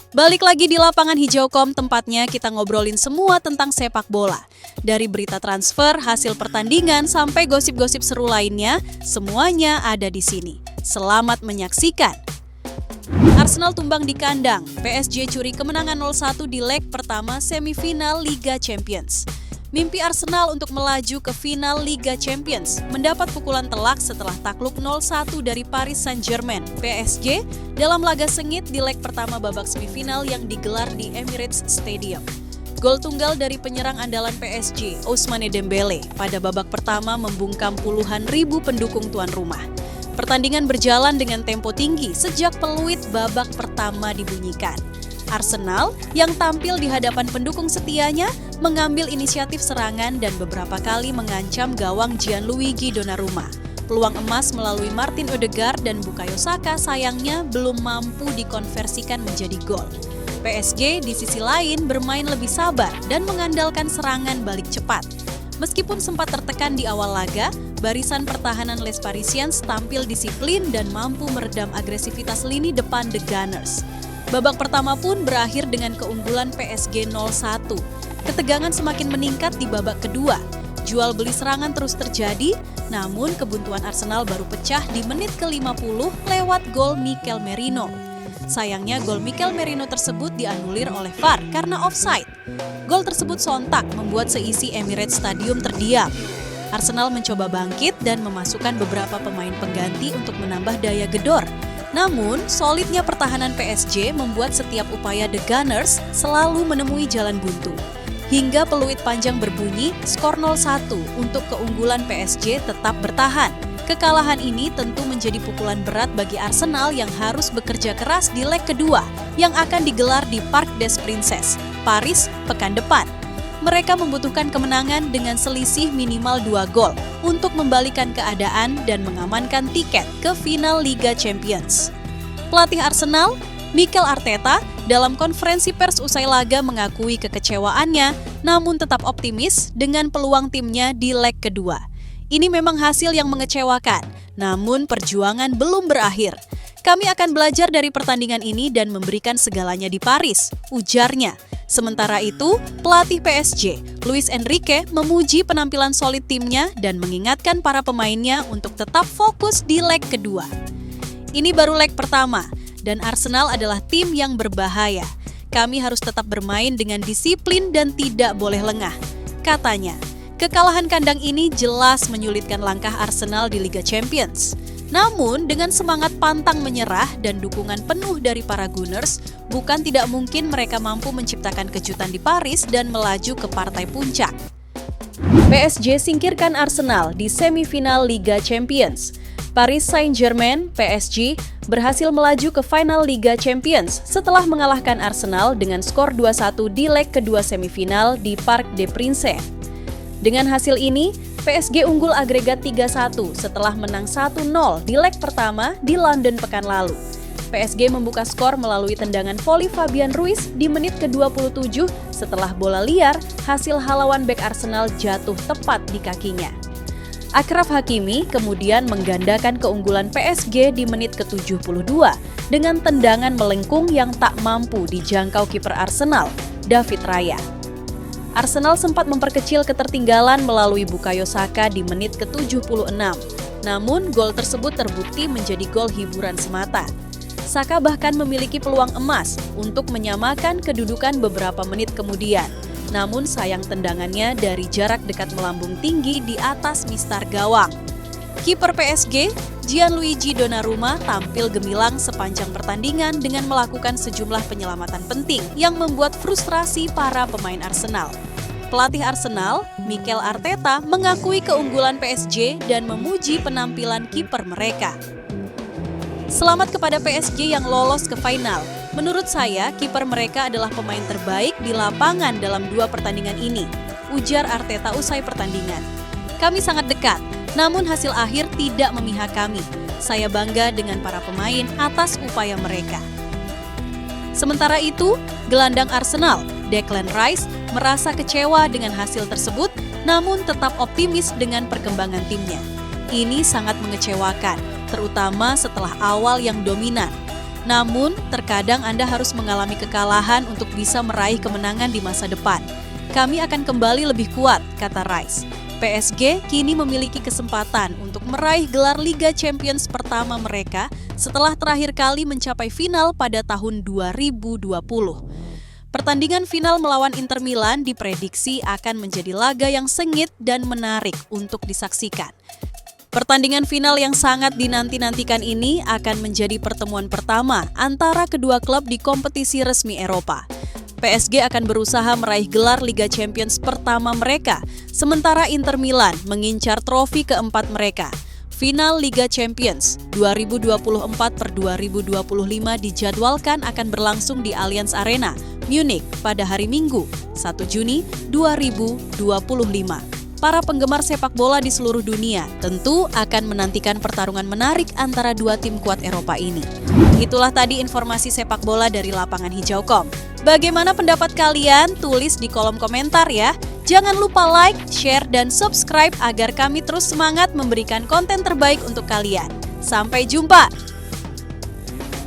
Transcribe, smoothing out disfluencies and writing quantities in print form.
Balik lagi di Lapangan Hijaukom, tempatnya kita ngobrolin semua tentang sepak bola. Dari berita transfer, hasil pertandingan, sampai gosip-gosip seru lainnya, semuanya ada di sini. Selamat menyaksikan. Arsenal tumbang di kandang, PSG curi kemenangan 0-1 di leg pertama semifinal Liga Champions. Mimpi Arsenal untuk melaju ke final Liga Champions mendapat pukulan telak setelah takluk 0-1 dari Paris Saint-Germain, PSG, dalam laga sengit di leg pertama babak semifinal yang digelar di Emirates Stadium. Gol tunggal dari penyerang andalan PSG, Ousmane Dembélé, pada babak pertama membungkam puluhan ribu pendukung tuan rumah. Pertandingan berjalan dengan tempo tinggi sejak peluit babak pertama dibunyikan. Arsenal yang tampil di hadapan pendukung setianya mengambil inisiatif serangan dan beberapa kali mengancam gawang Gianluigi Donnarumma. Peluang emas melalui Martin Odegaard dan Bukayo Saka sayangnya belum mampu dikonversikan menjadi gol. PSG di sisi lain bermain lebih sabar dan mengandalkan serangan balik cepat. Meskipun sempat tertekan di awal laga, barisan pertahanan Les Parisiens tampil disiplin dan mampu meredam agresivitas lini depan The Gunners. Babak pertama pun berakhir dengan keunggulan PSG 0-1. Ketegangan semakin meningkat di babak kedua. Jual beli serangan terus terjadi, namun kebuntuan Arsenal baru pecah di menit ke-50 lewat gol Mikel Merino. Sayangnya gol Mikel Merino tersebut dianulir oleh VAR karena offside. Gol tersebut sontak membuat seisi Emirates Stadium terdiam. Arsenal mencoba bangkit dan memasukkan beberapa pemain pengganti untuk menambah daya gedor. Namun, solidnya pertahanan PSG membuat setiap upaya The Gunners selalu menemui jalan buntu. Hingga peluit panjang berbunyi, skor 0-1 untuk keunggulan PSG tetap bertahan. Kekalahan ini tentu menjadi pukulan berat bagi Arsenal yang harus bekerja keras di leg kedua yang akan digelar di Parc des Princes, Paris, pekan depan. Mereka membutuhkan kemenangan dengan selisih minimal 2 gol untuk membalikan keadaan dan mengamankan tiket ke final Liga Champions. Pelatih Arsenal, Mikel Arteta, dalam konferensi pers usai laga mengakui kekecewaannya, namun tetap optimis dengan peluang timnya di leg kedua. Ini memang hasil yang mengecewakan, namun perjuangan belum berakhir. Kami akan belajar dari pertandingan ini dan memberikan segalanya di Paris, ujarnya. Sementara itu, pelatih PSG, Luis Enrique, memuji penampilan solid timnya dan mengingatkan para pemainnya untuk tetap fokus di leg kedua. Ini baru leg pertama, dan Arsenal adalah tim yang berbahaya. Kami harus tetap bermain dengan disiplin dan tidak boleh lengah, katanya. Kekalahan kandang ini jelas menyulitkan langkah Arsenal di Liga Champions. Namun, dengan semangat pantang menyerah dan dukungan penuh dari para Gunners, bukan tidak mungkin mereka mampu menciptakan kejutan di Paris dan melaju ke partai puncak. PSG singkirkan Arsenal di semifinal Liga Champions. Paris Saint-Germain, PSG, berhasil melaju ke final Liga Champions setelah mengalahkan Arsenal dengan skor 2-1 di leg kedua semifinal di Parc des Princes. Dengan hasil ini, PSG unggul agregat 3-1 setelah menang 1-0 di leg pertama di London pekan lalu. PSG membuka skor melalui tendangan voli Fabian Ruiz di menit ke-27 setelah bola liar hasil halauan bek Arsenal jatuh tepat di kakinya. Achraf Hakimi kemudian menggandakan keunggulan PSG di menit ke-72 dengan tendangan melengkung yang tak mampu dijangkau kiper Arsenal, David Raya. Arsenal sempat memperkecil ketertinggalan melalui Bukayo Saka di menit ke-76. Namun, gol tersebut terbukti menjadi gol hiburan semata. Saka bahkan memiliki peluang emas untuk menyamakan kedudukan beberapa menit kemudian. Namun sayang tendangannya dari jarak dekat melambung tinggi di atas mistar gawang. Kiper PSG, Gianluigi Donnarumma, tampil gemilang sepanjang pertandingan dengan melakukan sejumlah penyelamatan penting yang membuat frustrasi para pemain Arsenal. Pelatih Arsenal, Mikel Arteta, mengakui keunggulan PSG dan memuji penampilan kiper mereka. Selamat kepada PSG yang lolos ke final. Menurut saya, kiper mereka adalah pemain terbaik di lapangan dalam 2 pertandingan ini, ujar Arteta usai pertandingan. Kami sangat dekat, namun hasil akhir tidak memihak kami. Saya bangga dengan para pemain atas upaya mereka. Sementara itu, gelandang Arsenal, Declan Rice, merasa kecewa dengan hasil tersebut, namun tetap optimis dengan perkembangan timnya. Ini sangat mengecewakan, terutama setelah awal yang dominan. Namun, terkadang Anda harus mengalami kekalahan untuk bisa meraih kemenangan di masa depan. Kami akan kembali lebih kuat, kata Rice. PSG kini memiliki kesempatan untuk meraih gelar Liga Champions pertama mereka setelah terakhir kali mencapai final pada tahun 2020. Pertandingan final melawan Inter Milan diprediksi akan menjadi laga yang sengit dan menarik untuk disaksikan. Pertandingan final yang sangat dinanti-nantikan ini akan menjadi pertemuan pertama antara kedua klub di kompetisi resmi Eropa. PSG akan berusaha meraih gelar Liga Champions pertama mereka, sementara Inter Milan mengincar trofi keempat mereka. Final Liga Champions 2024-2025 dijadwalkan akan berlangsung di Allianz Arena, Munich pada hari Minggu, 1 Juni 2025. Para penggemar sepak bola di seluruh dunia tentu akan menantikan pertarungan menarik antara dua tim kuat Eropa ini. Itulah tadi informasi sepak bola dari Lapangan Hijau.com. Bagaimana pendapat kalian? Tulis di kolom komentar ya. Jangan lupa like, share, dan subscribe agar kami terus semangat memberikan konten terbaik untuk kalian. Sampai jumpa!